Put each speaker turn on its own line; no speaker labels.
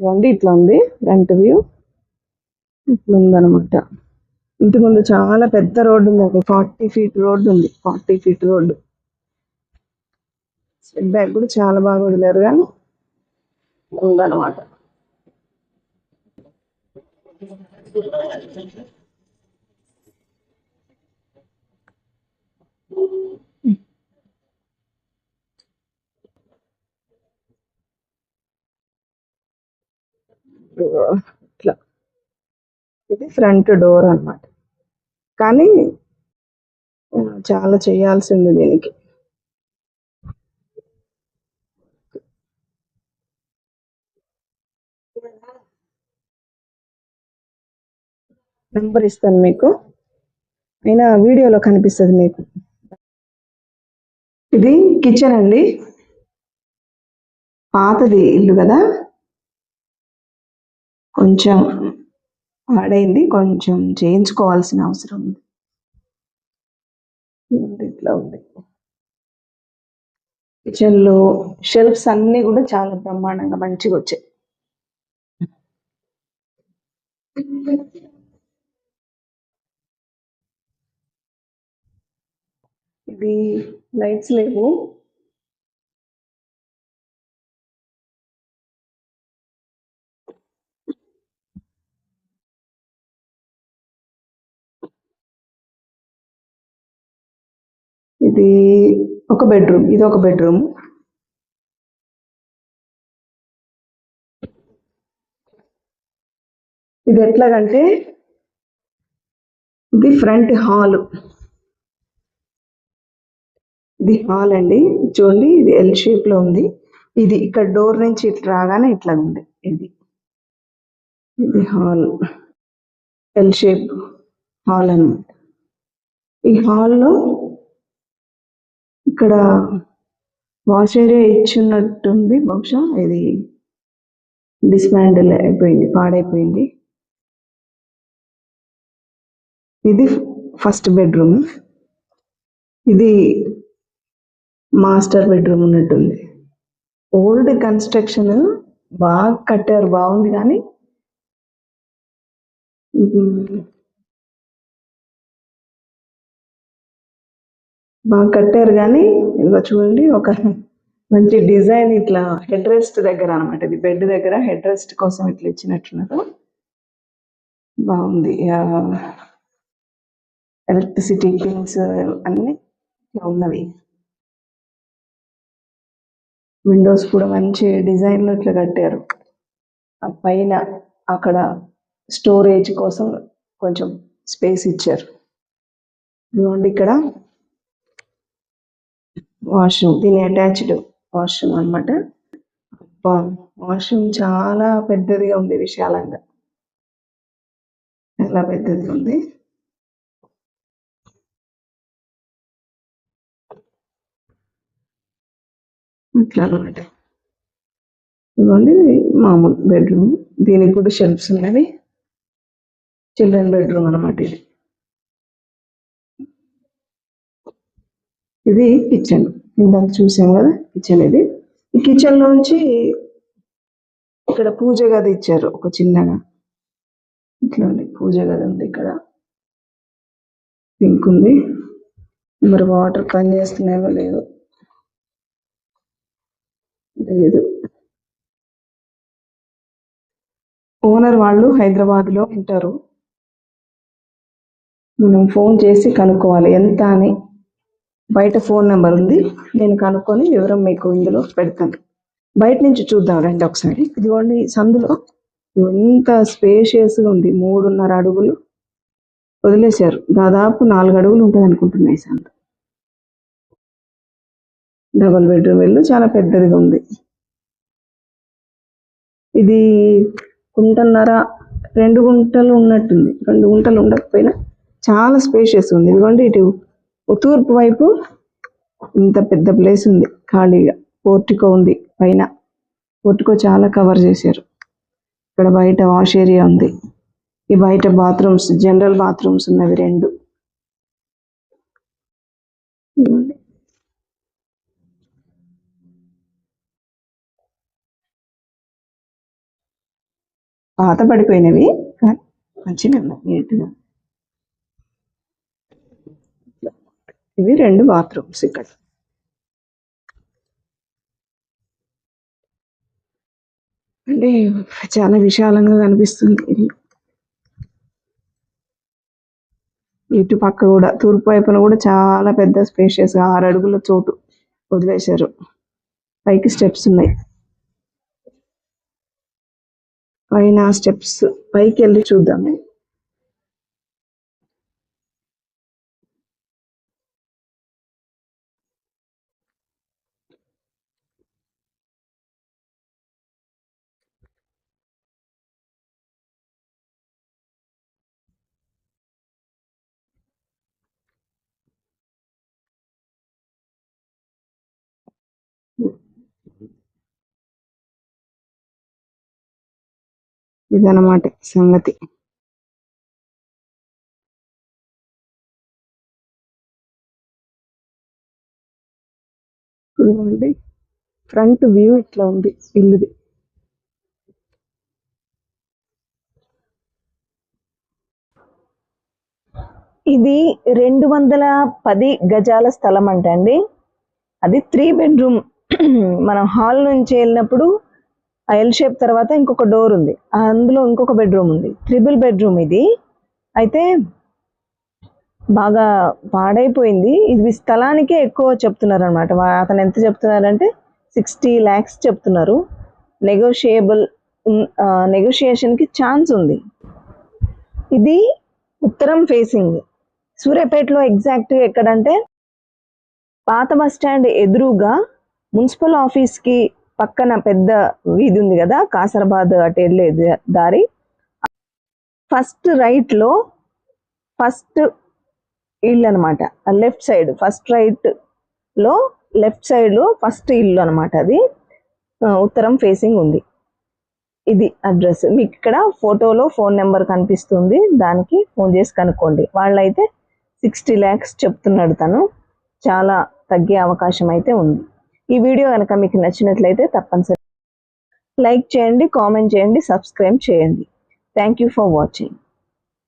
ఇదిగోండి ఇట్లా ఉంది ఫ్రంట్ వ్యూ. ఇట్లా ఉందన్నమాట. ఇంటి ముందు చాలా పెద్ద రోడ్డు ఉంది, ఒక 40 ఫీట్ రోడ్డు ఉంది. 40 ఫీట్ రోడ్డు. స్టెప్ బ్యాక్ కూడా చాలా బాగా వదిలేరు కానీ ఉందన్నమాట. ఇట్లా ఇది ఫ్రంట్ డోర్ అన్నమాట. కానీ చాలా చేయాల్సింది దీనికి. నెంబర్ ఇస్తాను మీకు, అయినా వీడియోలో కనిపిస్తుంది మీకు. ఇది కిచెన్ అండి. పాతది ఇల్లు కదా, కొంచెం పాడైంది, కొంచెం చేయించుకోవాల్సిన అవసరం ఉంది. ఇట్లా ఉంది. కిచెన్ లో షెల్ఫ్స్ అన్ని కూడా చాలా బ్రహ్మాండంగా మంచిగా వచ్చాయి. ఇది లైట్స్ లేవు. ఇది ఒక బెడ్రూమ్, ఇది ఒక బెడ్రూమ్. ఇది ఎట్లాగంటే ఇది ఫ్రంట్ హాల్. ఇది హాల్ అండి, చూడండి ఇది ఎల్ షేప్ లో ఉంది. ఇది ఇక్కడ డోర్ నుంచి ఇట్లా రాగానే ఇట్లా ఉంది. ఇది హాల్, ఎల్ షేప్ హాల్ అన్నమాట. ఈ హాల్లో ఇక్కడ వాష్ ఏరియా ఇచ్చినట్టుంది, బహుశా ఇది డిస్మాండిల్ అయిపోయింది, పాడైపోయింది. ఇది ఫస్ట్ బెడ్రూమ్, ఇది మాస్టర్ బెడ్రూమ్ ఉన్నట్టుంది. ఓల్డ్ కన్స్ట్రక్షన్, బాగా కట్టారు, బాగుంది. కానీ బాగా కట్టారు కానీ ఇదిగో చూడండి, ఒక మంచి డిజైన్ ఇట్లా హెడ్ రెస్ట్ దగ్గర అనమాట. ఇది బెడ్ దగ్గర హెడ్ రెస్ట్ కోసం ఇట్లా ఇచ్చినట్టున్నారు, బాగుంది. ఎలక్ట్రిసిటీ పిన్స్ అన్ని ఉన్నవి. విండోస్ కూడా మంచి డిజైన్లో ఇట్లా కట్టారు. ఆ పైన అక్కడ స్టోరేజ్ కోసం కొంచెం స్పేస్ ఇచ్చారు. ఇదిగోండి ఇక్కడ వాష్రూమ్, దీని అటాచ్డ్ వాష్రూమ్ అనమాట. వాష్రూమ్ చాలా పెద్దదిగా ఉంది, విశాలంగా చాలా పెద్దదిగా ఉంది. ఇట్లా అనమాట. ఇదిగోండి మామూలు బెడ్రూమ్, దీనికి కూడా షెల్ఫ్స్ ఉన్నవి. చిల్డ్రన్ బెడ్రూమ్ అనమాట ఇది. ఇది కిచెన్, ఇందాక చూసాం కదా కిచెన్. ఇది ఈ కిచెన్ లోంచి ఇక్కడ పూజ గది ఇచ్చారు, ఒక చిన్నగా. ఇట్లా పూజ గది ఉంది, ఇక్కడ సింక్ ఉంది. మరి వాటర్ పని చేస్తున్నాయో లేదో లేదు. ఓనర్ వాళ్ళు హైదరాబాద్లో ఉంటారు, మనం ఫోన్ చేసి కనుక్కోవాలి ఎంత అని. బయట ఫోన్ నెంబర్ ఉంది, నేను కనుక్కొని వివరం మీకు ఇందులో పెడతాను. బయట నుంచి చూద్దాం రండి ఒకసారి. ఇదిగోండి సందులో ఎంత స్పేషియస్గా ఉంది, 3.5 అడుగులు వదిలేశారు. దాదాపు 4 అడుగులు ఉంటుంది అనుకుంటున్నాయి సందు. డబల్ బెడ్రూమ్ ఇల్లు, చాలా పెద్దదిగా ఉంది. ఇది 1.5 2 గుంటలు ఉన్నట్టుంది, 2 గుంటలు ఉండకపోయినా చాలా స్పేషియస్ ఉంది. ఇదిగోండి ఇటు తూర్పు వైపు ఇంత పెద్ద ప్లేస్ ఉంది ఖాళీగా. పోర్టికో ఉంది పైన, పోర్టికో చాలా కవర్ చేశారు. ఇక్కడ బయట వాష్ ఏరియా ఉంది. ఈ బయట బాత్రూమ్స్, జనరల్ బాత్రూమ్స్ ఉన్నవి 2. పాత పడిపోయినవి కానీ మంచిగా ఉన్నాయి నీట్గా. ఇవి 2 బాత్రూమ్స్ ఇక్కడ. అంటే చాలా విశాలంగా కనిపిస్తుంది ఇది. ఇటు పక్క కూడా తూర్పు వైపున కూడా చాలా పెద్ద స్పేషియస్ 6 అడుగుల చోటు వదిలేశారు. పైకి స్టెప్స్ ఉన్నాయి. పైన స్టెప్స్ పైకి వెళ్ళి చూద్దాము. ఇదన్నమాట సంగతి. ఇదిగోండి ఫ్రంట్ వ్యూ ఇట్లా ఉంది ఇల్లుది. ఇది 210 గజాల స్థలం అంటండి. అది 3 బెడ్రూమ్. మనం హాల్ నుంచి వెళ్ళినప్పుడు ఎల్ షేప్ తర్వాత ఇంకొక డోర్ ఉంది, అందులో ఇంకొక బెడ్రూమ్ ఉంది. 3 బెడ్రూమ్ ఇది. అయితే బాగా పాడైపోయింది. ఇది స్థలానికే ఎక్కువ చెప్తున్నారు అనమాట. అతను ఎంత చెప్తున్నారంటే 60 lakhs చెప్తున్నారు. నెగోషియేషన్కి ఛాన్స్ ఉంది. ఇది ఉత్తరం ఫేసింగ్. సూర్యాపేటలో ఎగ్జాక్ట్గా ఎక్కడంటే పాత బస్ స్టాండ్ ఎదురుగా మున్సిపల్ ఆఫీస్కి పక్కన పెద్ద వీధి ఉంది కదా, కాసరాబాద్ అటు వెళ్ళే దారి. ఫస్ట్ రైట్లో ఫస్ట్ ఇల్లు అనమాట. లెఫ్ట్ సైడ్ ఫస్ట్ రైట్లో లెఫ్ట్ సైడ్లో ఫస్ట్ ఇల్లు అనమాట. అది ఉత్తరం ఫేసింగ్ ఉంది. ఇది అడ్రస్. మీకు ఇక్కడ ఫోటోలో ఫోన్ నెంబర్ కనిపిస్తుంది, దానికి ఫోన్ చేసి కనుక్కోండి. వాళ్ళైతే 60 lakhs చెప్తున్నాడు తను. చాలా తగ్గే అవకాశం అయితే ఉంది. ఈ వీడియో కనుక మీకు నచ్చినట్లయితే తప్పనిసరి లైక్ చేయండి, కామెంట్ చేయండి, సబ్స్క్రైబ్ చేయండి. Thank you for watching.